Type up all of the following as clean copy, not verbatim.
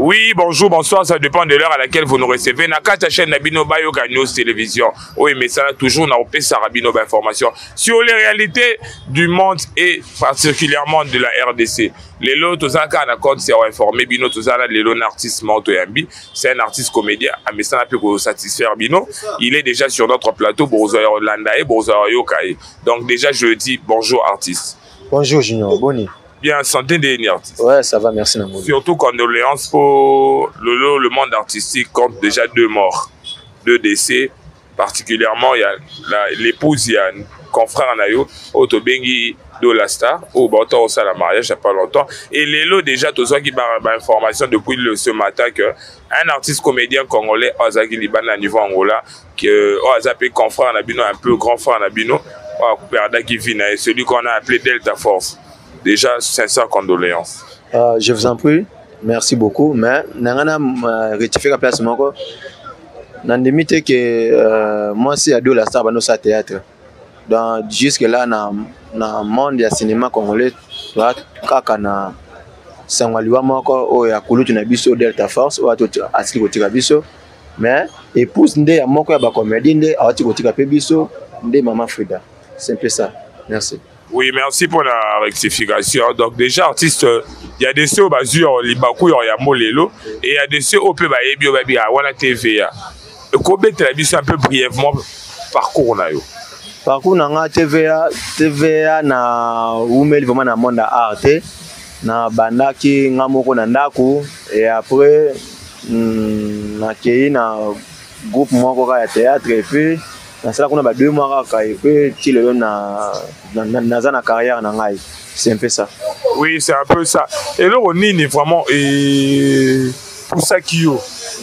Oui, bonjour, bonsoir, ça dépend de l'heure à laquelle vous nous recevez. Na kata chaîne Nabino Bayoka News Télévision. Oui, mais ça toujours n'a pas Sarabino information sur les réalités du monde et particulièrement de la RDC. Les lots, tout ça, quand on a compte, c'est informé. Bino, tout ça, les lots, artiste Manto Yambi, c'est un artiste comédien. Mais ça n'a pu satisfaire Bino. Il est déjà sur notre plateau, Bourzoya Hollanda et Bourzoya Yokai. Donc, déjà, je dis bonjour, artiste. Bonjour, Junior. Bonne nuit. Bien, santé des artistes. Ouais, ça va, merci Namoudi. Surtout condoléances pour le monde artistique compte déjà 2 morts, 2 décès. Particulièrement, il y a l'épouse, il y a un confrère Nayo, Otobengi Dolasta, au Banton au la mariage il n'y a pas longtemps. Et Lélo, déjà, tout ça qui m'a information depuis ce matin qu'un artiste comédien congolais, Ozaki Liban, à niveau Angola, qui a appelé confrère Nabino, un peu grand frère Nabino, celui qu'on a appelé Delta Force. Déjà, sincères condoléances. Je vous en prie, merci beaucoup. Mais je rectifier la place. Je que moi, c'est à la star dans théâtre. Donc, jusque-là, dans le monde du cinéma congolais, il y a Delta Force, mais épouse de la comédie, de Maman Frida. C'est un peu ça. Merci. Oui, merci pour la rectification. Donc déjà, artiste, il y a des ceux au Bazur, Libakou, il y a Molelo, et il y a des ceux au Peu Baébio, Wala TVA. Comment tu as dit un peu brièvement parcours na yo? Parcours na TVA na umeli vraiment na monde art, na bandaki ngamoko na ndaku, et après na kei na groupe moko ya théâtre et puis na sala kuna ba 2 mois et puis tu le na carrière na ngai. C'est un peu ça. Oui, c'est un peu ça. Et là on est vraiment pour ça qui yo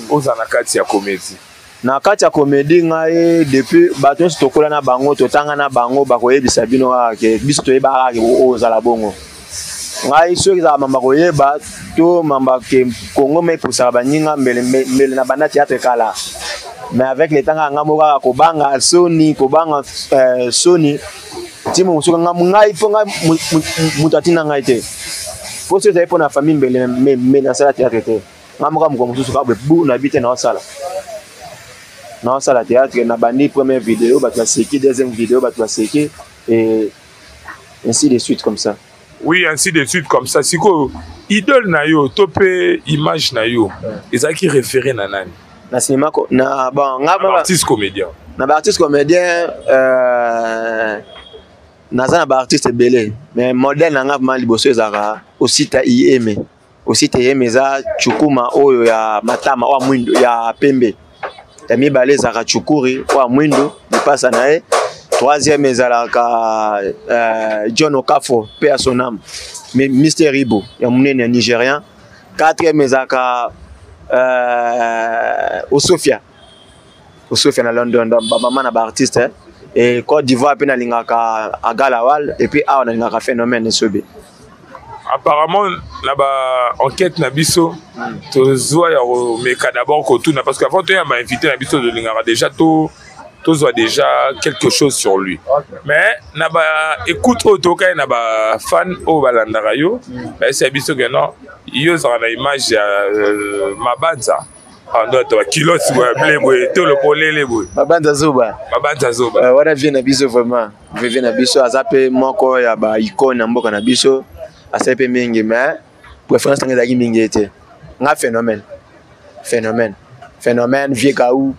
aux anakati ya comédie. Na kati ya comédie ngai depuis baton stokola na bango totanga na bango bakoyebisa bino ke biso toyeba ke ozala bongo. Ngai soki za mamba koyeba to mamba ke Congo mais pour ça baninga mbele na banda théâtre kala. Mais avec les temps ngamoka kobanga Sony timo musuka ngai fonga mutatina ngai te. Faut se pour na famille mbele na sala théâtre te. Ngamoka muko musuka bu na bite na sala. Na sala théâtre na bandi première vidéo, ba seki deuxième vidéo, ba seki et ainsi de suite comme ça. Oui, ainsi de suite comme ça. Siko idole na yo, topé image na yo. Ezaki référé na nani? Na cinéma na bon artiste comédien. Na artiste comédien naza na artiste belé mais modèle na nga vraiment liboso ezaka aussi ta IM. Aussi ta IM za Chukuma oyo ya Matama wa Mwindo ya Pembe. Tami balé zaka Chukuri wa Mwindo dipasa na e. Troisième ezalaka John Okafo paix à son âme. Mais Mister Ribo ya munene nigérien. Quatrième ezalaka Osofia na London, maman na artiste et Côte d'Ivoire pe na lingaka Agalawal et puis a na lingaka phénomène sobe. Apparemment là-bas enquête na biso to zoa ya meka d'abord ko tout parce qu'avant tu m'a invité na biso de lingaka déjà to zoa déjà quelque chose sur lui. Mais na ba écoute otoka na ba fan o balandaka yo ba c'est biso que non yo za na image ya Mabanza andoto kilo si wa blebo to le polele boy Mabanza Zoba wana vient na biso vraiment vient na biso azape moko ya ba icône na mboka na biso asape mingi mais préférence tanga zaki mingi ete nga phénomène vie kaou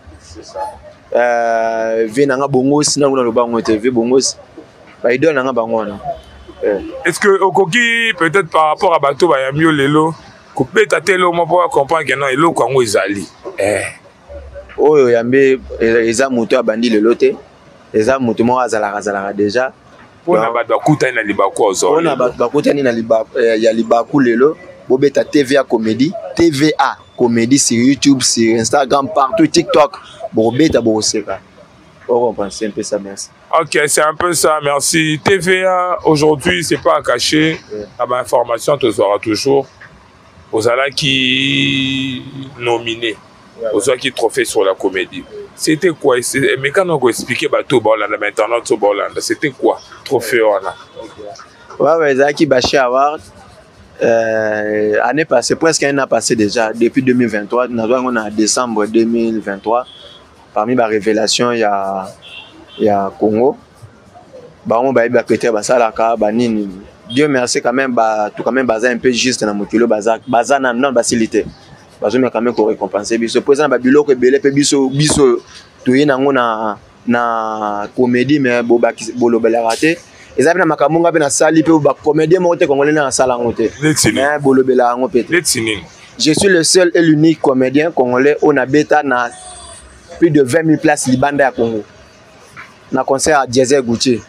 vie na nga bongos na ngona lo bango te vie bongos ba idole na nga bango na. Est-ce que Okoki peut-être par rapport à bateau ba ya mieux lelo couper ta télé mo pour comprendre que non elo kwango ezali oyo yambe eza moto abandi lelo te eza moto mo azalaka déjà pona ba bakutani na libaku ozo pona ba bakutani na libaku ya libaku lelo bobeta TVA comédie sur YouTube, sur Instagram, partout, TikTok bobeta boseka. On comprend, c'est un peu ça, merci. Ok, c'est un peu ça, merci. TVA, aujourd'hui, c'est pas à cacher. La information te sera toujours. Aux ala qui nominé, aux ala qui trophée sur la comédie. C'était quoi? Mais quand on expliquait bateau Bolanda, maintenant tout Bolanda, c'était quoi? Trophée on a. Ouais, Zaki Bachi Award. Année passée, presque un an passé déjà, depuis 2023, nous avons en décembre 2023, parmi les révélations, il y a Congo. On va y basalaka, banini. Dieu merci quand même, tout quand même basé un peu juste dans mon kilo, basé non facilité. Basé mais quand même pour récompenser. Biso présent babilo que belé pe biso tout y na comédie mais bolo bela raté. Ils avaient na makamunga pe na sali pe ba comédie mo te congolais na sala ngote. Mais bolo bela ngo pété. Je suis le seul et l'unique comédien congolais on a bêta na plus de 20 000 places libanda à Congo. Na concert à Diesel Goutier.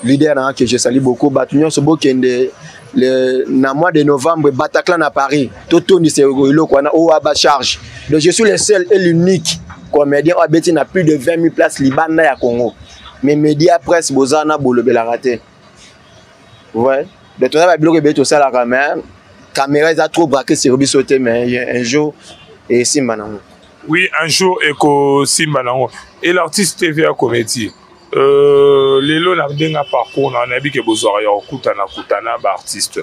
Leader que je salue beaucoup, Batunion Sobo Kende, le mois de novembre, Bataclan à Paris, Toto Nisero, on a charge. Donc je suis le seul et l'unique comédien qui a plus de 20 000 places Libanda à Congo. Mais médias presse, Bozana, Bolobela raté. Ouais. De tout ça, tout ça, la caméra, ils ont trop braqué sur Roby sauté, mais un jour, et Simbanango. Oui, un jour, et Simbanango. Et l'artiste TV à comédie. Lelo na denga parcours na nabi ke bozora ya kutana ba artiste.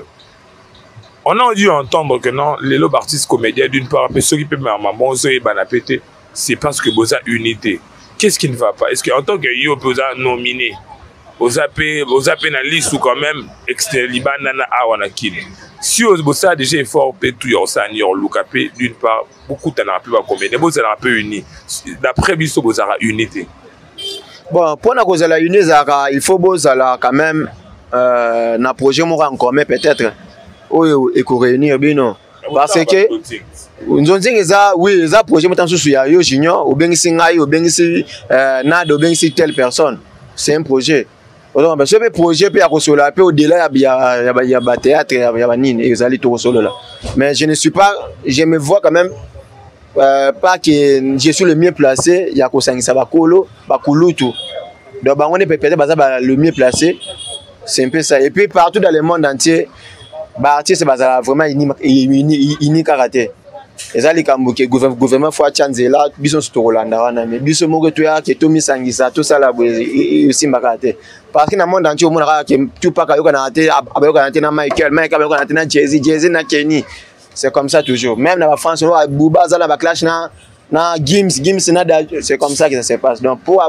On a dû entendre que non lelo ba artiste comédien d'une part mais ceux qui peut maman zo e bana pété c'est parce que boza unité. Qu'est-ce qui ne va pas? Est-ce que en tant que yo boza nominé boza pe na liste ou quand même externe libana na awana kin. Si boza déjà effort pe tout yo sa ni lokapé d'une part beaucoup tana peu ba comédien boza un peu uni. D'après biso boza unité. Bon, pour la cause de la unité, il faut quand même un projet en commun peut-être et réunir bien parce que nous avons dit oui, les projets maintenant sous yo junior ou bien ici ou bien ici nad ou bien ici telle personne, c'est un projet. Donc ce projet peut avoir au-delà il y a théâtre, il y a nini et allez tout solo là. Mais je ne suis pas, je me vois quand même pas que je suis le mieux placé, il y a Kosangisa Bakolo, Bakulutu. Donc on est peut-être le mieux placé. C'est un peu ça. Et puis partout dans le monde entier, artiste vraiment unique karaté. Et ça les Kambuke gouvernement faut changer là, bison sur Rolanda mais bison mo que ya que Tomi Sangisa tout ça là aussi karaté. Parce que dans le monde entier on a que tout pas ka karaté, abayo na Michael karaté na Jay-Z na Kenny. C'est comme ça toujours. Même dans la France, on a Bouba, Zala, Baklash, na Gims, c'est comme ça que ça se passe. Donc, pour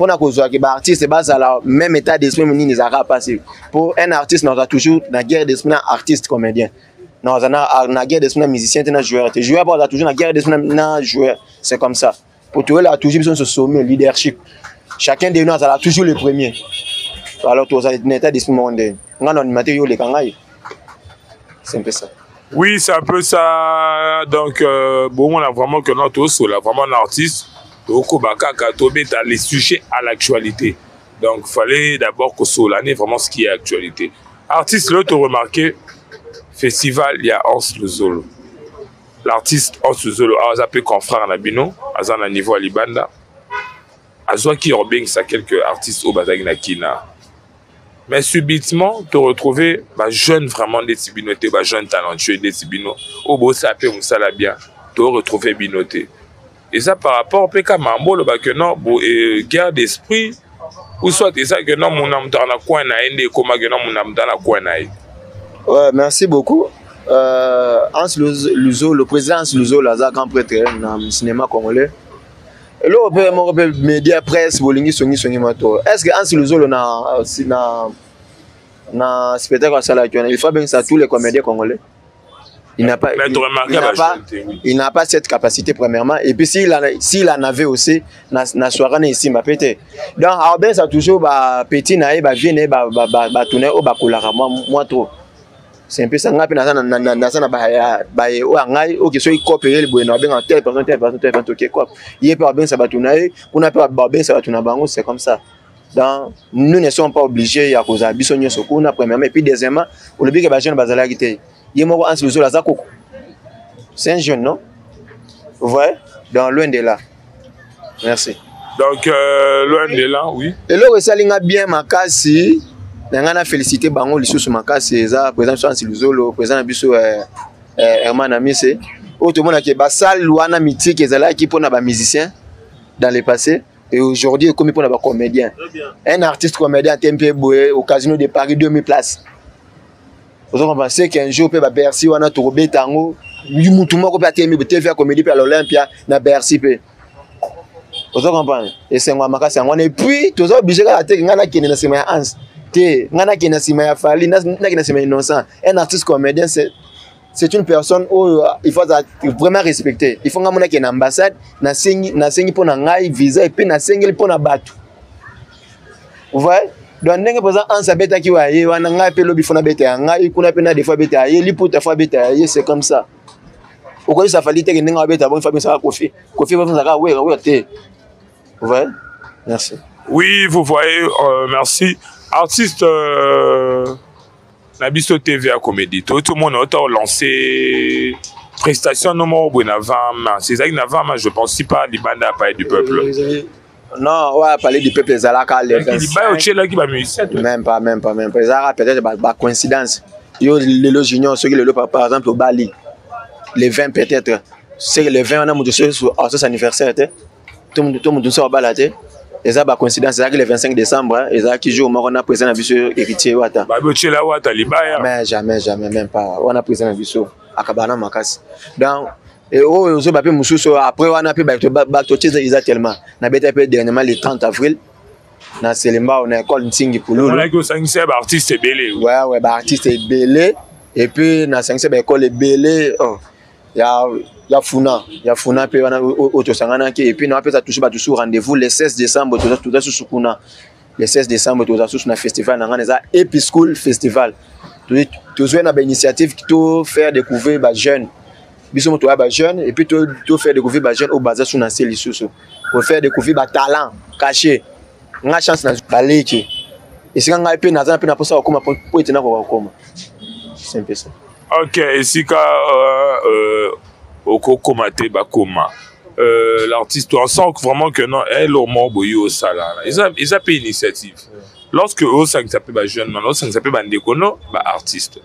la cause que artiste, c'est dans le même état d'esprit, pour un artiste, on a toujours la guerre d'esprit, artiste comédien. On a la guerre d'esprit, musicien, joueur. Joueur, on a toujours la guerre d'esprit, joueur. C'est comme ça. Pour tout, là, toujours besoin de se sommer, leadership. Chacun de nous a toujours le premier. Alors, tout ça, un état d'esprit mondial. On a animateur, les kangaï. C'est un peu ça. Oui, c'est un peu ça. Donc, bon, on a vraiment que notre sol, vraiment un artiste. Les sujets à l'actualité. Donc, il fallait d'abord que sur l'année, vraiment ce qui est actualité. Artiste, là, tu as remarqué, festival, il y a Hans Luzolo. L'artiste Hans Luzolo, a appelé confrère Nabino, à un niveau à Libanda. À qui Robin, ça quelques artistes au Badagina Kina. Mais subitement, te retrouver jeune vraiment des Tibinotés, jeune talentueux des Tibino, au beau sapé ou ça bien, te retrouver binoté. Et ça par rapport au PK Mambo, que non, guerre d'esprit, ou soit c'est ça que non, mon âme dans la coin naïe, comme que non, mon âme dans la coin naïe. Ouais, merci beaucoup. Hans Luzolo, le président Hans Luzolo, là, grand prêtre dans le cinéma congolais. Et là, on peut média presse, bolingi songi mato. Est-ce que Hans Luzolo na spectacle à Salakio, il faut bien ça tous les comédiens congolais. Il n'a pas cette capacité premièrement. Et puis s'il en avait aussi, na soirée ici m'a pété. Donc Albin ça toujours petit naïe vient tourner au bakolara moi trop. C'est un peu ça na o ngai o que soit copier le bueno bien en telle personne OK quoi. Il peut bien ça va tourner pour na pas bien ça va tourner bango c'est comme ça. Donc nous ne sommes pas obligés à cause biso nyoso kuna premièrement et puis deuxièmement on le dit que ba jeune bazala kité. C'est un jeune, non? Vous voyez? Donc, loin de là. Merci. Donc, loin de là, oui. Et là, ça a bien ma casse. On a félicité Bango, les sous ma casse, président Chansi Luzolo, président Bisso Herman Amise. Tout le monde a dit que salle Luana mythique, ils allaient qui pour les musiciens dans le passé. Et aujourd'hui, comme pour les comédiens. Un artiste comédien, Tempé Boué, au Casino de Paris, 2000 places. Vous comprenez? C'est qu'un jour, peut Bercy, on a trouvé tango. Tout le monde peut être TV à comédie à l'Olympia, na Bercy. Vous comprenez? Et c'est moi, et puis, tous les obligés à la tête, on a qui est dans ses Hans. On a qui est dans ses mains Fali, on a qui est dans ses mains innocent. Un artiste comédien, c'est une personne où il faut vraiment respecter. Il faut que mon une ambassade, na sengi pour na visa et puis na sengi pour na batu. Vous voyez? Donc ndenge poza ansa beta ki wa ye wana nga pe lobi fona beta nga ikuna pe na des fois beta ye li puta fois beta ye c'est comme ça. Au quoi ça fallait que ndenge beta bon fa ça Kofi va faire ça ouais té. Vous voyez? Merci. Oui, vous voyez, merci. Artiste Nabiso TV à comédie. Tout le monde a lancé prestation non more Bonavama. C'est ça que Navama, je pense pas Libanda a parlé du peuple. Non, ouais, parler du peuple Zalaka les 25. Même pas. Zara peut-être par coïncidence. Yo le junior ceux qui le par exemple au Bali. Les 20 peut-être. C'est les 20 on a mon sur son anniversaire. Tout le monde sur Balate. Et ça par coïncidence, c'est le 25 décembre, et ça qui joue on a présent à Bissau héritier Wata. Mais jamais même pas. On a présent à Bissau à Kabana Makas. Donc et oh zo bapé mususo après on a pu back to exactement. Na bête peu dernièrement le 30 avril. Na Selemba on a école Ntingi Pululu. On a que 5 artiste belé. Ouais, artiste belé et puis na 5 école belé oh il y a Funa puis on a auto sangana et puis on a peut ça toucher rendez-vous le 16 décembre tout ça sous Kuna. Le 16 décembre tout ça sous na festival na ngana Epischool Festival. Tout ça na initiative qui tout faire découvrir ba jeunes. Bisous toi ba jeune et puis tout faire découvrir ba jeune au bazar sous na lisusu. Pour faire découvrir ba talent caché. On a chance na baleki. Et si on a peu na peu na pour ça comme pour être na comme. C'est un peu ça. OK, et si ka okokomate bakoma. L'artiste on sent vraiment que non elle au mort boyo sala. Ils a pas initiative. Lorsque eux ça s'appelle ba jeune, lorsque ça s'appelle ba ndekono, ba artiste.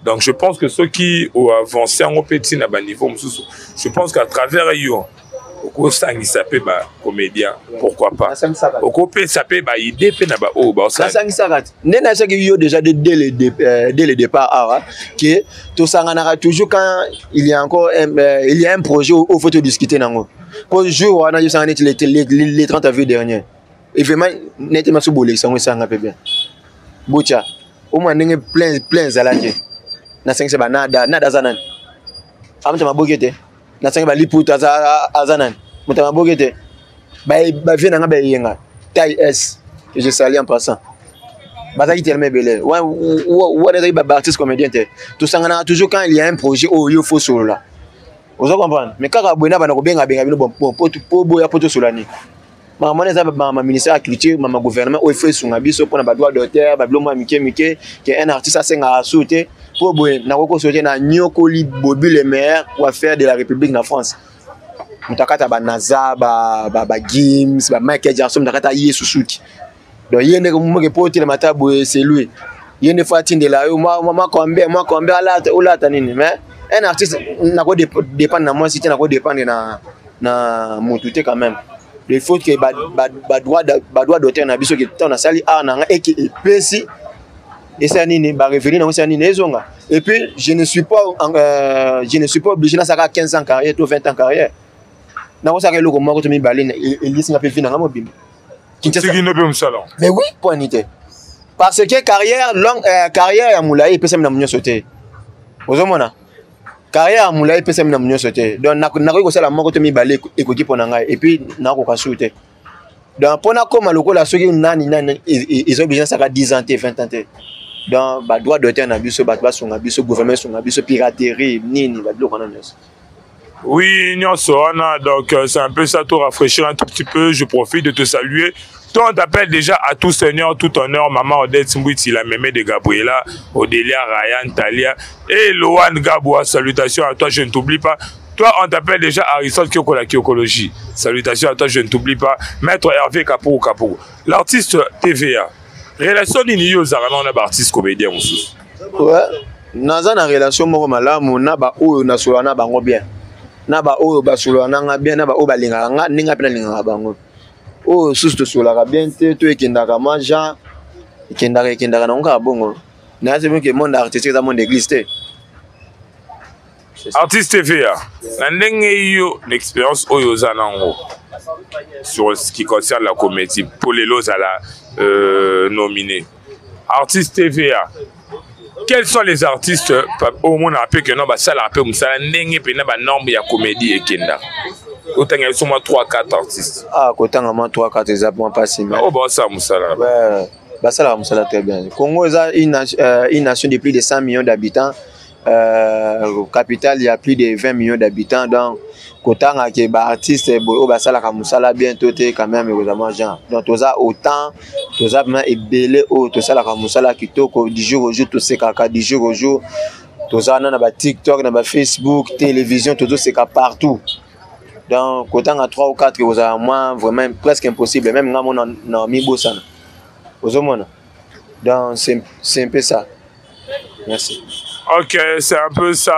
Donc je pense que ceux qui ont avancé en petit niveau, je pense qu'à travers eux, au ça s'appelle comédien, pourquoi pas. Au côté ça peut bah idée pe na ba oh bah ça. Ça s'arrête. Nena ça qui déjà dès le départ que tout ça on toujours quand il y a encore il y a un projet où faut discuter nango. Pour jour on a eu ça les 30 avril dernier. Et vraiment nettement sous bolé ça on ça ngapé bien. Bocha. Au moins nenge plein zalaki. Na 5 seba nada zanan amta mabogete na 5 ba liputa azanan muta mabogete ba vient nga ba yenga taille S que je salue en passant ba qui tellement belé ouais des artistes comédiens tout ça ngana toujours quand il y a un projet oh il faut solo là vous comprenez mais quand abona bana ko benga bino bon pour boya poto solani maman les ma ministère de la culture maman gouvernement il faut sunga biso pour na droit d'auteur ba biloma mike que un artiste a senga sauter pour boye na ko sauter na nyokoli bobi le maire pour faire de la République en France mutakata ba naza ba Gims ba Michael Jackson mutakata Yesu Suki donc yene ko mo ke porter le mata boye c'est lui yene fatine de la moi combien ala nini mais un artiste na ko dépendre na moi si na ko dépendre na mutute quand même. Il faut que droit d'auteur na biso qui on a sali na et qui pesi et ça nini ba revenir na ça nini ezonga et puis je ne suis pas obligé na saka 15 ans carrière ou 20 ans carrière na ko saka loko moko to mi baline et lisi na pe vina ngamo bim mais oui pour unité parce que carrière ya moulaye pesa na munyo sauter ozomona carrière à moulay pesa mina munyo sauter donc na ko sala moko to mi balé ekoki pona ngai et puis na ko kasuter donc pona koma lokola soki nani ils ont besoin ça 10 ans 20 ans donc ba droit d'auteur na biso ba sunga biso gouvernement sunga biso piraterie nini ba biloko na nyos. Oui, donc c'est un peu ça, tout rafraîchir un tout petit peu. Je profite de te saluer. Toi, on t'appelle déjà à tout seigneur, tout honneur, Maman Odette Simbouiti, la mémé de Gabriela, Odélia, Ryan, Talia et Loan Gaboua. Salutations à toi, je ne t'oublie pas. Toi, on t'appelle déjà Aristote Kyokola Kyokologie. Salutations à toi, je ne t'oublie pas. Maître Hervé Kapourou. L'artiste TVA. Relation d'Inio Zarana, on a artiste comédien aussi. Ouais, dans une relation, on a na bango bien. Na ba o ba solo na bien na ba o ba linga ninga pena linga bango o susu to sola ka bien te to ekendaka maja ekendaka na nga bongo c'est bien que le monde artistique est un monde d'église. Artiste TVA, l'expérience Oyozanango sur ce qui concerne la comédie pour les lots à la nominée. Artiste TVA, quels sont les artistes au monde appelé que non, ça la paix, ça n'engue pas na norme ya comédie et kenda. Autant il y a seulement 3-4 artistes. Ah, autant il y a 3-4 exactement pas si mal. Oh bah ça Moussala. Ouais, bah ça là Moussala très bien. Congo est une nation de plus de 100 millions d'habitants. Capitale il y a plus de 20 millions d'habitants donc autant que les artistes ça la Moussala bientôt quand même évidemment genre donc autant vraiment ébélé tout ça la Moussala qui toko du jour au jour tout c'est caca du jour au jour tout ça on a TikTok on a Facebook télévision tout c'est partout donc autant à 3 ou 4 que vous avez moins vraiment presque impossible même quand on a mis bossa aux hommes donc c'est un peu ça. Merci. Ok, c'est un peu ça.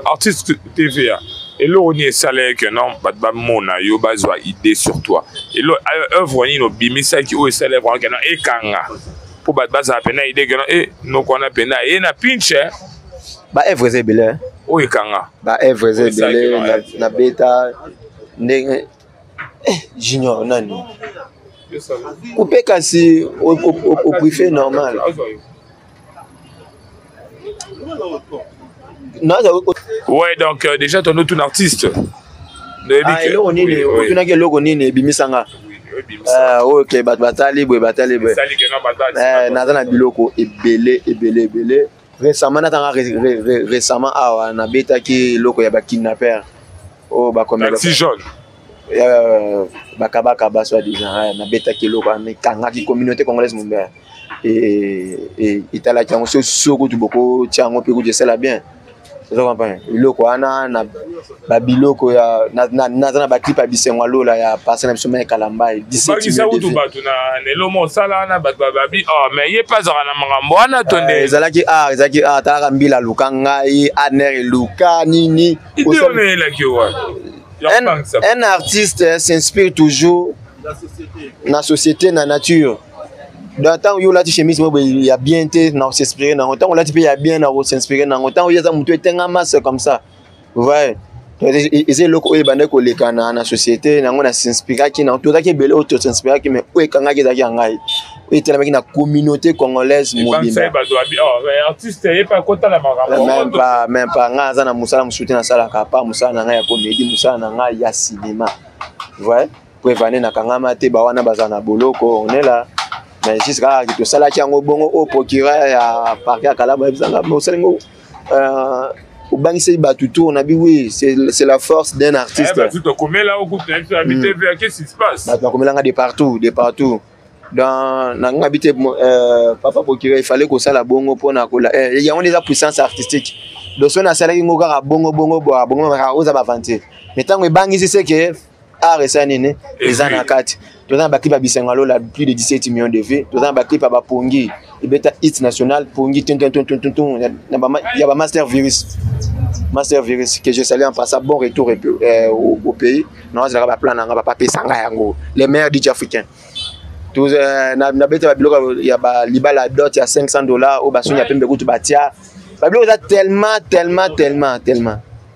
Artiste TVA. Et là, on est salaire que non, bah mona yo bazwa idée sur toi. Et là, œuvre ni no bimisa qui o salaire vraiment que non et kanga. Pour bah baza pena idée que non et no kona pena et na pinche. Bah œuvre c'est belé. O e kanga. Bah œuvre c'est belé na beta ndenge junior nani. Coupé kasi au privé normal. Non, ouais, donc déjà ton autre artiste. On est le logo ni bimisanga. Ok, batali. Nazana biloko ebele. Récemment na beta ki loko ya ba kidnapper. Oh ba comme taxi jaune. Bakabaka baswa disant na beta ki loko na kanga ki communauté congolaise mumba. Et itala qui a aussi soko tu beaucoup tiango pe ku je la bien. Vous comprenez biloko ana na ba biloko ya na ba clip abisenwa lola ya passer na semaine kalamba 17 minutes na nelomo sala na ba oh mais il pas na makambo ana tonde ezalaki ta mbila lukanga i aner luka nini un artiste s'inspire toujours na société na nature. Dans temps où il y a des chemises, il y a bien été dans s'inspirer. Dans temps où il y a bien dans s'inspirer. Dans temps où il y a des masse comme ça. Vous voyez. Et c'est le coup où il y a des gens dans la société. Dans on a s'inspiré qui dans tout ça qui est belé auto s'inspirer qui mais où est quand il y a des gens où est la communauté congolaise mobile. Artiste est pas content la marque. Même pas. Nga na musala musuti na sala kapa musala na ya comédie musala na ya cinéma. Vous voyez. Pour évaner na kangama te ba wana bazana boloko on est là. Mais jusqu'à tout ça là qui a un bon au procureur à parquet à Kalaba mais au Sénégal au Bangissé Batuto on a dit oui c'est la force d'un artiste. Tu te commets là au groupe habité qu'est-ce qui se passe? Bah comme là de partout dans n'a habité papa procureur il fallait que ça la bongo pour na kola il y a une puissance artistique donc on a ça là qui ngokara bongo za ba vanter mais tant que Bangissé c'est que art ça nene les anakati. Tout un clip à Bissengalo là plus de 17 millions de vues. Tout un clip à Pongi, il beta hits national Pongi il y a un master virus que je salue en passant bon retour au pays. Non, ça va plan on va pas payer sanga yango. Les meilleurs DJ africains. Tout na beta il y a libala dot il y a $500 au bason il y a pembe kutu batia. Babilo ça tellement.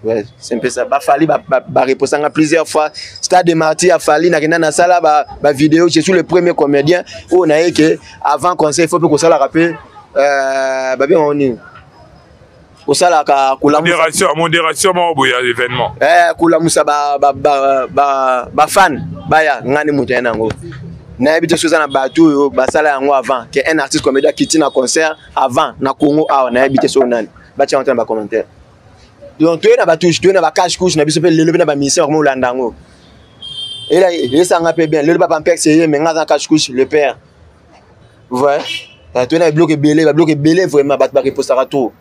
Ouais, c'est un peu ça. Bah Fali bah reposer plusieurs fois. Stade de Marty a Fali na sala ba vidéo. Je suis le premier comédien où on a que avant conseil il faut que ça la rappelle. Bah bien on est. Au sala ka kula modération ma boya événement. Kula musa ba fan baya ngani mutena ngo. Na habite chose na bateau yo ba sala yango avant que un artiste comédien qui tient un concert avant na Congo na habite so nani. Ba tia entendre ba commentaire. Donc tu es dans la cache couche na biso pe lelo na ba mission comme landango et là il ça nga pe bien lelo papa père c'est mais nga dans cache couche le père vous voyez tu es dans bloc belé vraiment ba réponse à tout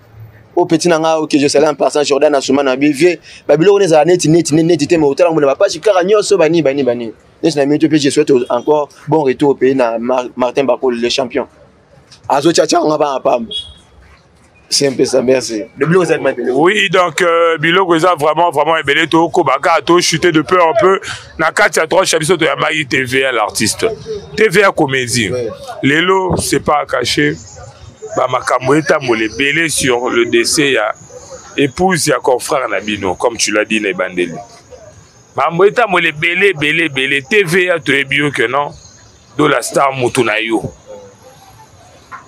au petit nanga OK je salue en passant Jordan Asuma na bivie ba bilo on za net mais hôtel on va pas chikara nyoso bani laisse na minute pe je souhaite encore bon retour au pays na Martin Bakol le champion azo tcha on va pas. C'est un peu ça, merci. Oui, donc Biloko est vraiment ébélé. Kobaka a chuté de peu en peu. Nakati a 3 chapitres de Yamaï TVA l'artiste. TVA comédie. Les lots, c'est pas à cacher. makambo etambole belé sur le décès ya épouse ya confrère Nabino, comme tu l'as dit na Bandeli. Makambo etambole belé TVA to ebio que non de la star Mutunayo.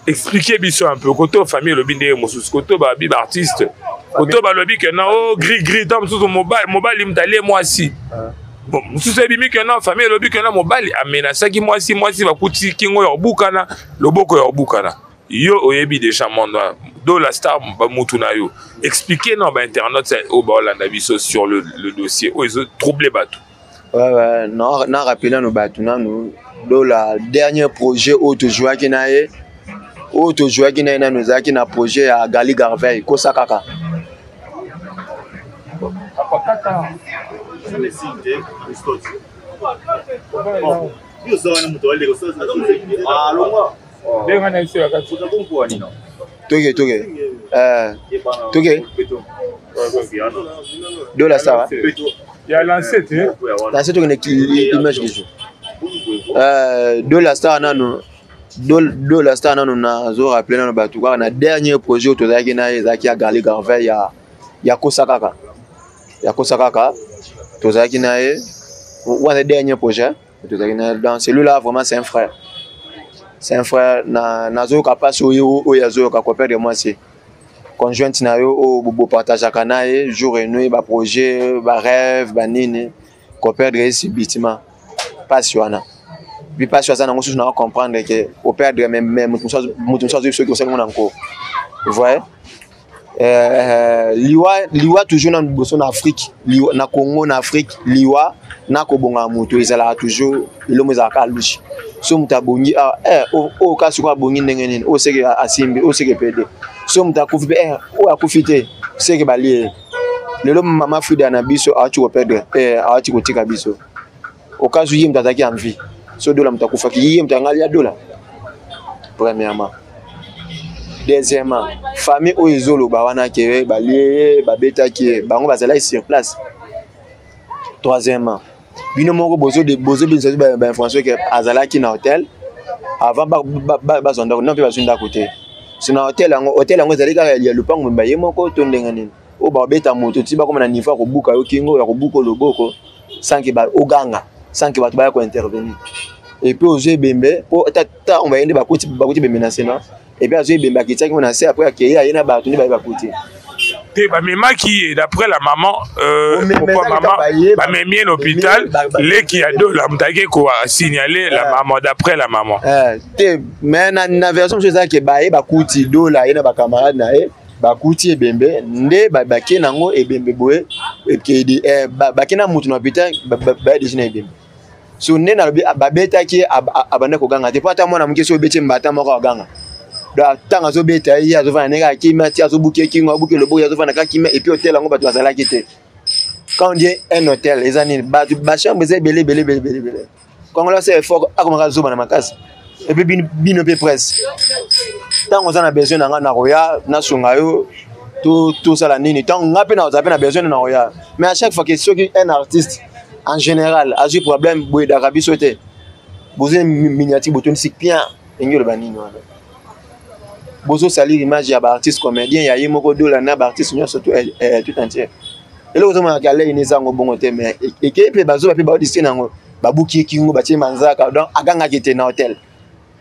Expliquez biso un peu côté famille le binde mosus côté ba bib artiste côté ba lobi que non oh gris dans tout mobile imtale moi si bon mosus ebimi que non famille lobi que non mobile amena saki moi si va kuti kingo ya bukana loboko ya bukana yo oyebi déjà monde de la star Mutunayo. Expliquez non ba internet au Holanda biso sur le dossier où ils ont troublé bateau. Ouais non rappeler nos bateau nous dans la dernier projet auto joueur qui naé auto joueur qui naé nous a qui na projet à Gali Garveil Kosakaka. De la star. Il y a lancé image du jour. De la star nano de la star nano na zo rappeler na batu kwa na dernier projet tozaki na ezaki ya Gali Garveil ya Kosakaka. Ya Kosakaka tozaki na le dernier projet tozaki na dans celui-là vraiment c'est un frère. C'est un frère na zo kapasi o ya zo ka copain de moi c'est conjointe na yo o bobo partage kanaye jour et nuit ba projet ba rêve ba nini copain de ce bâtiment passionnant. Puis passionnant on na comprendre que au perdre même mutum chose ceux qui sont encore. Vous voyez liwa toujours na boso na Afrique liwa na Congo na Afrique liwa na kobonga moto ezala toujours ilomo za kalushi so mutabongi o kasu kwa bongi ndenge nini o seke asimbi o seke pede so mutakufi o akufite seke balie lelo mama Frida na biso achu ko perdre achu ko tika biso o kasu yim tataki amvi so dola mutakufa ki yim tangali ya dola premièrement. Deuxièmement, famille o izolo ba wana ke balie babeta ki bango bazala sur place. Troisièmement, bino moko bozo binso ba information que azala ki na hôtel avant ba zonda non pe bazunda côté. C'est na hôtel yango zali ka ya lupango mba yemoko to ndenga nini. O ba beta moto ti ba comme na niveau ko buka yo kingo ya ko buko loboko sans que ba oganga sans que ba ba ko intervenir. Et puis ozo bembe po ta on va yende ba kuti bembe na sena. Et bien j'ai bemba ki tsaki mona c'est après que ya yena ba tuni ba kuti. Qui d'après la maman maman mien l'hôpital les qui a deux la mtake ko signaler la maman d'après la maman mais na version je sais que ba kuti do la yena ba camarade na ba kuti ebembe nde ba ke nango ebembe boye et que ba ke na mutu na hôpital ba dessiner ebembe so nde na ba beta ki abanda ko ganga te pata mwana mke so beti mbata moko ganga da tanga zo beta yi azo vana neka kima ti azo buke kingo buke le boya azo vana ka kima et puis hôtel ngo batu azala kite quand on dit un hôtel les années ba chambre c'est belé quand on c'est fort akomaka zo bana makasi et puis bino pe presse tant on a besoin na roya na sunga yo tout ça la nini tant ngape na ozape na besoin na roya mais à chaque fois que ceux qui un artiste en général a eu problème boy d'Arabie Saoudite bozo miniati botoni sikpien engelo banini wana bozo salir image ya ba artiste comédien ya yemoko dola na ba artiste surtout tout entier et là vous avez galé inezango bongo te mais et pe bazo pe ba audition nango babuki kingo ba tie manzaka donc aganga kete na hôtel.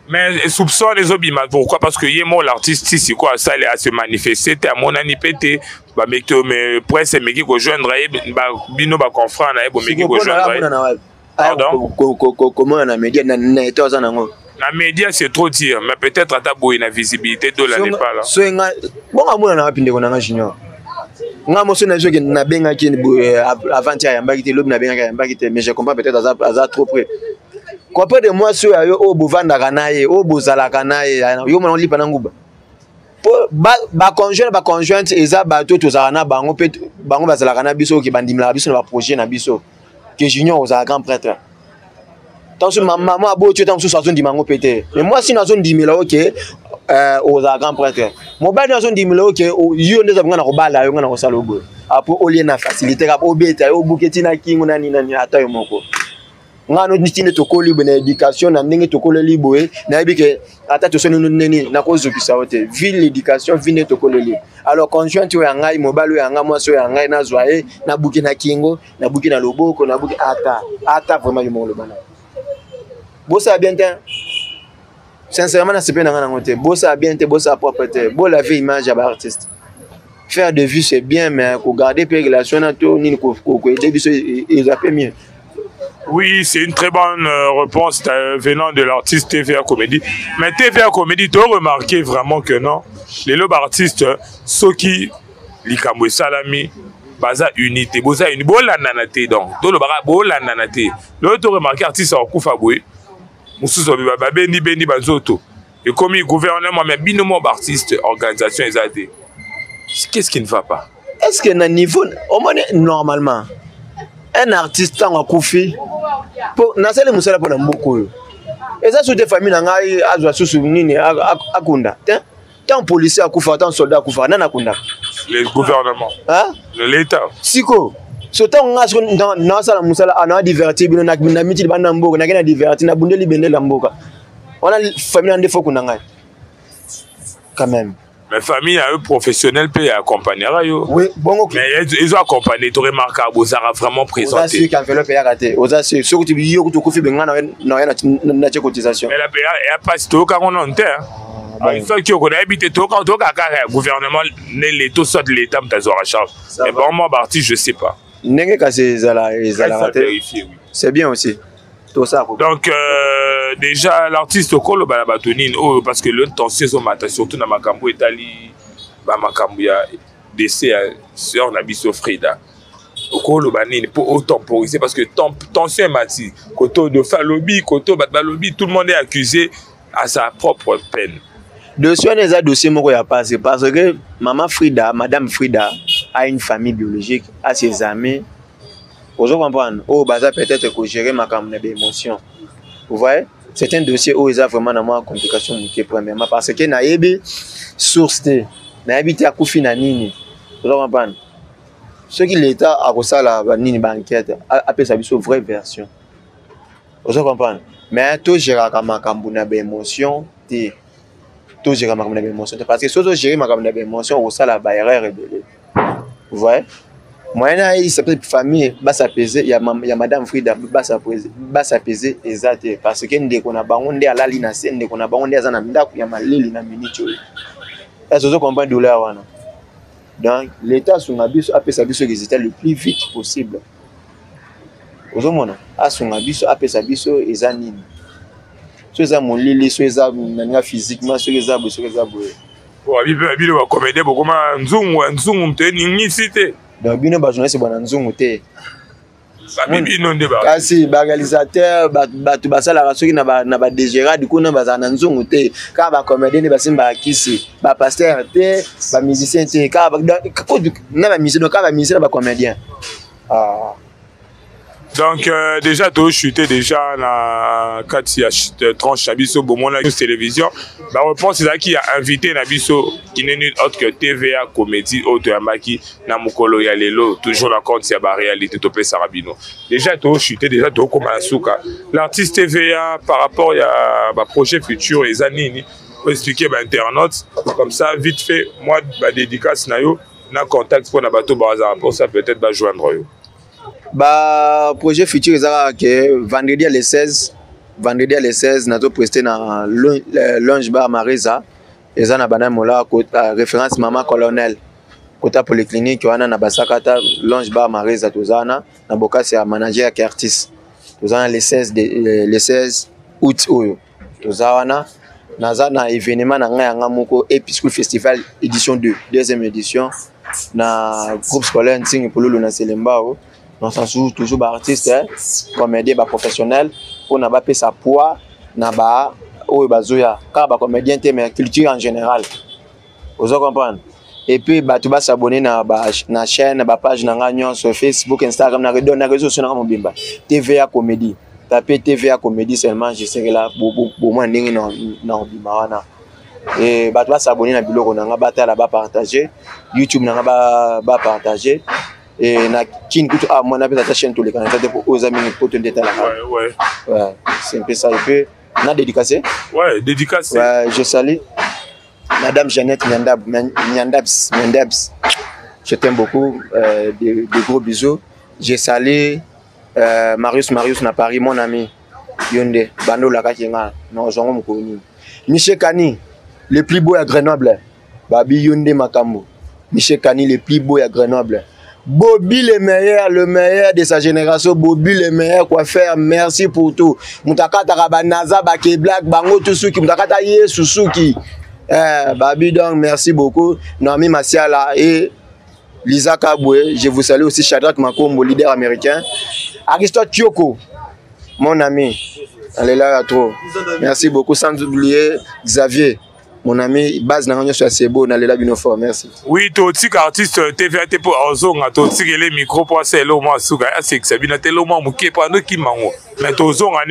Mais soupçon les obima pourquoi parce que yemo l'artiste c'est quoi ça il a se manifester à mon ani pété ba mekto mais presse meki ko joindre ba bino ba confrère na bo meki ko joindre pardon comment on a média na etoza nango. La média c'est trop dire mais peut-être à ta boy na visibilité de la n'est pas là. So nga bon amona na pinde ko na junior. Nga moso na joke na benga ki avant ya yamba ki lobi na benga yamba ki mais je comprends peut-être à trop près. Quoi de moi sur yo o bovanda kanaye o bozala kanaye yo mona lipa na nguba. Ba conjointe eza bato tozala na bango pe bango bazala kana biso ki bandimla biso na ba projet na biso que junior aux grand prêtre. Tant que maman a beau tu tant que sur zone dimango pété mais moi si na zone 10 000 OK aux grand prêtre mon ba na zone 10 000 OK yo ndeza ngana ko bala yo ngana ko salobo après au lieu na facilité ka obeta yo buketi na kingo na nini ata yo moko ngano nitine tokoli na éducation na ndenge tokoli liboé na bike ata to sonu neni na kozopisa ote ville l'éducation vine tokoli alors conjoint yo ngai mobalo ya ngai moi so ya ngai na zoaé na buki na kingo na buki na loboko na buki ata vraiment yo molo bana bossa bien ten sincèrement na sepe na ngana ngote bossa bien te bossa propre te bo la vie image à artiste faire de vue c'est bien mais ko garder pe relation na to ni ko aider biso ils appellent mieux. Oui, c'est une très bonne réponse venant de l'artiste TVA Comédie. Mais TVA Comédie, tu as remarqué vraiment que non, les lobes artistes, ceux qui, Likamwe Salami, Baza Unité, Baza Unité, Bola Nanate, donc, Bola Nanate. L'autre, tu as remarqué artiste en Koufaboué, Moussou Bendi Bendi Bazoto, et comme il gouvernement, mais binombre artiste, organisation, exaltée. Qu'est-ce qui ne va pas? Est-ce que à niveau, au moins normalement, un artiste en Koufi, pour nasale musala pour mboko et ça sur des familles ngai azwa susu nini akunda tant policier akufa tant soldat akufa nana akunda le gouvernement hein l'état siko so tant ngaso na sala musala ana divertir bino na miti bana mboka na kena divertir na bundeli bendela mboka on a famille ande foko ngai quand même. Mais famille à eux professionnels peut accompagner yo. Oui, bon OK. Mais ils ont accompagné, tu remarques Bozara vraiment présenté. Oza sûr qu'enveloppe est raté. Oza sûr ce que tu dis yo ko fi benga na cotisation. Mais la paye a pas to ka on en terre. Il faut que on habite to ka gouvernement l'état soit l'état m'tazora charge. Mais bon moi parti je sais pas. Nenge ka c'est raté. C'est bien aussi. Tout ça. Donc déjà l'artiste au col balabatonine parce que le temps saison matin surtout na makambo etali ba makambo ya décès sœur Nabiso Frida au col banine pour temporiser parce que tension mati koto de falobi koto batbalobi tout le monde est accusé à sa propre peine. Dossier les dossier moko ya passé parce que maman Frida madame Frida a une famille biologique a ses amis. Vous comprenez? Oh, baza peut-être que gérer ma caméra d'émotion. Vous voyez? C'est un dossier où il y a vraiment une complication qui est premièrement parce que naïbi source de naïbi ti akufi na nini. Vous comprenez? Ce qui l'état a reçu la nini banquette appelle ça une vraie version. Vous comprenez? Mais tout gérer ma caméra d'émotion, tout gérer ma caméra d'émotion parce que si vous gérer ma caméra d'émotion, vous ça la barrière rebelle. Vous voyez? Moi, il s'appelle famille, il y a madame Frida, s'apaiser exact parce que nous avons bangonde à la ligne, nous avons bangonde à la ndaku ya malili na minute. Est-ce que vous comprenez douleur wana? Donc l'état sur abiso appelle sa biso résultat le plus vite possible. Vous mona a son abiso appelle sa biso ezanini. So eza molili, so eza nanga physiquement, so eza bo, so eza bo. Pour habiter ba comédie beaucoup ma nzungu mteni cité. Donc bino ba journaliste bana nzungu te. Bibi non débat. Kasi ba réalisateur batu basala rasoki na ba DGRA du coup na bazana nzungu te. Ka ba comédien ne basimba kisi, ba pasteur te, ba musicien te, ka ba na ba musicien, ka ba musicien ba comédien. Ah. Donc déjà tu as chuté déjà na 4 tranche Nabiso Bomon la télévision. La réponse c'est là qui a invité Nabiso qui n'est nul autre que TVA Comédie auto yamaki na mukolo ya lelo toujours la compte c'est la réalité topé Sarabino. Déjà tu as chuté déjà tu comme la souka. L'artiste TVA par rapport à ma projet futur et Zanini pour expliquer bah internaute comme ça vite fait moi bah dédicace na yo na contact pour na bateau bazar pour ça peut-être bah joindre yo. Bah projet futur ezaka que vendredi à les 16 nato presté na Longe Bar Marisa eza na bana mola kota référence maman colonel kota polyclinique wana na basakata Longe Bar Marisa tozana na bokasi ya manager ya artiste tozana les 16 août oyo tozawana naza na événement na nga moko Episcope Festival édition 2 deuxième édition na groupe scolaire Ntingi Pololo na Selembao. Dans sens où toujours ba artiste comédien ba professionnel pour na ba pe sa poids na ba o bazoya car ba comédien te mais culture en général vous comprenez et puis ba tu ba s'abonner na chaîne ba page na nga sur Facebook Instagram na réseaux sociaux na mobimba TVA Comédie tapez TVA Comédie seulement je serai là pour moi ndingi na obima wana et ba tu ba s'abonner na biloko na nga ba ta la ba partager YouTube na nga ba partager et na kin kutu a moi na pesa chaîne tous les canaux pour aux amis pour te détailler. Ouais, c'est un peu ça. Et puis on a dédicacé. Ouais, dédicacé. Ouais, je salue Madame Jeannette Nyandabs. Je t'aime beaucoup, des gros bisous. Je salue Marius na Paris, mon ami. Yonde, Bando Lakakenga, non, Zongo Mokoni. Michel Kani, le plus beau à Grenoble. Babi Yonde Makambo. Michel Kani, le plus beau à Grenoble. Bobby le meilleur de sa génération. Bobby le meilleur coiffeur. Merci pour tout. Mutakata Rabanaza, Bake Black, Bango Tusuki, Mutakata Ye Susuki. Babi donc, merci beaucoup. Noami Masiala et Lisa Kaboué. Je vous salue aussi Shadrach Makombo, leader américain. Aristote Kyoko, mon ami. Elle est là trop. Merci beaucoup. Sans oublier Xavier. Mon ami, base n'a sur assez beau, n'allez là bien fort, merci. Oui, toi aussi, artiste TVT pour Ozonga, toi aussi, les micros pour c'est l'eau, moi, Souga, c'est que c'est bien, t'es l'eau, moi, mouké, pas nous qui m'en mais Ozonga,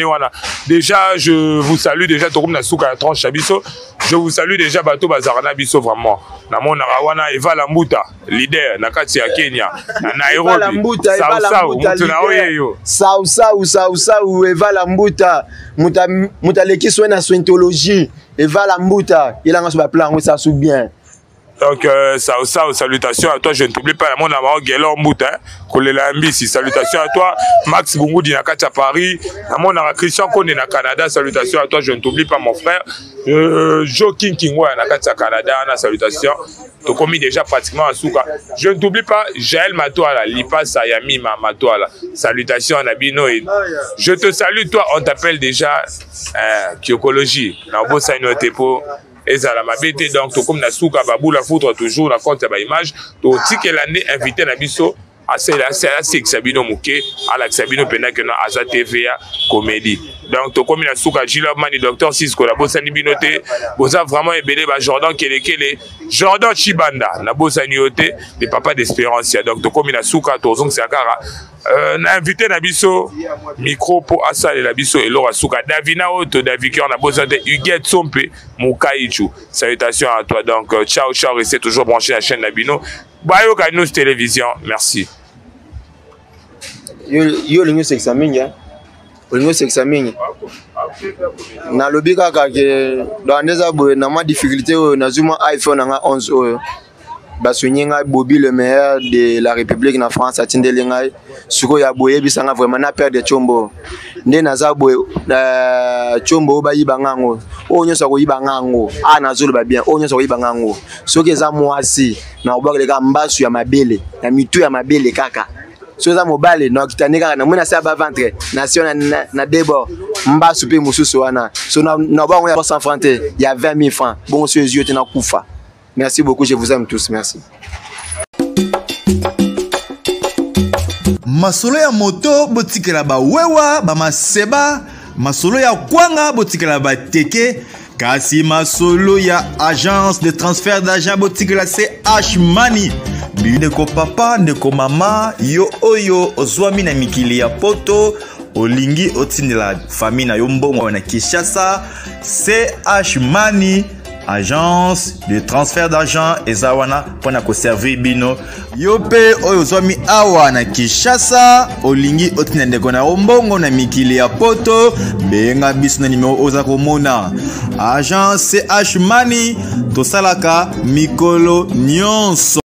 déjà, je vous salue, déjà, tout comme la Souga, la tranche Chabiso, je vous salue déjà, Bato Bazarana Biso, vraiment. Namon Narawana, Eva Lambuta, leader, Nakati à Kenya, Nairobi, Sao, Eva Lambuta, Mutaleki soit na Scientologie. Eva Lambuta, il a un plan, oui, ça sous bien. Donc, salutations à toi, je ne t'oublie pas, mon amour, Guélan Mouta, Kolela Mbisi, salutations à toi, Max Bungoudi, Nakati à Paris, mon amour, Christian Kone, na Canada, salutations à toi, je ne t'oublie pas, mon frère, Joe Kingwa, Nakati à Canada, salutations, tu as commis déjà pratiquement à Souka. Je ne t'oublie pas, Jaël Matoala, Lipa Sayami Matoala, salutations à Nabino. Je te salue, toi, on t'appelle déjà Kyokologie, Nabo Sainotepo. Et ça la mabete donc tout comme na souka babou la foutre toujours la compte ba image to tike l'année invité na biso à c'est Sabino Mouké à la Sabino pena que na Aza TVA comédie donc to comme na souka Gilobman et docteur Cisco la bossa ni binoté bossa vraiment ébélé ba Jordan Kelekele Jordan Chibanda na bossa nioté les papas d'espérance donc to comme na souka to zong sakara na invité na biso micro pour asale la biso et Laura Souka Davina Auto Daviker na bossa de Huguette Sompe Moukaïchu. Salutations à toi donc ciao restez toujours branché à la chaîne Nabino Bayo Kanous Télévision merci. Yo le news examine le news examine na lobi kaka ke dans des abos na ma difficulté na zuma iPhone na 11 Basouninga Bobby le meilleur de la République na France atindelinga suko ya boye bisanga vraiment na père de Chombo nde naza boye Chombo ba yibangango onyo sa ko yibangango ana zolo ba bien onyo sa ko yibangango soki eza mwasi na obakele ka mbasu ya mabele na mitu ya mabele kaka so za mobile na kitane kaka na mona sa ba ventre nation na debo mbasu pe mususu wana so na bango ya 100 francs il y a 20 000 francs bon sur les yeux tena kufa. Merci beaucoup, je vous aime tous, merci. Masolo ya moto botikela ba wewa ba maseba, masolo ya kwanga botikela ba teke, kasi masolo ya agence de transfert d'argent botikela c'est H-Money. Ndeko papa, ndeko mama, yo oyo ozwami na mikili ya poto, olingi otindela famille na yo mbongo na Kinshasa, c'est H-Money. Agence de transfert d'argent ezawana pona ko servir bino yope oyo zomi awa na Kinshasa olingi otinende kona ombongo na mikili ya poto benga biso na numéro oza komona agence H-Money to salaka mikolo nyonso.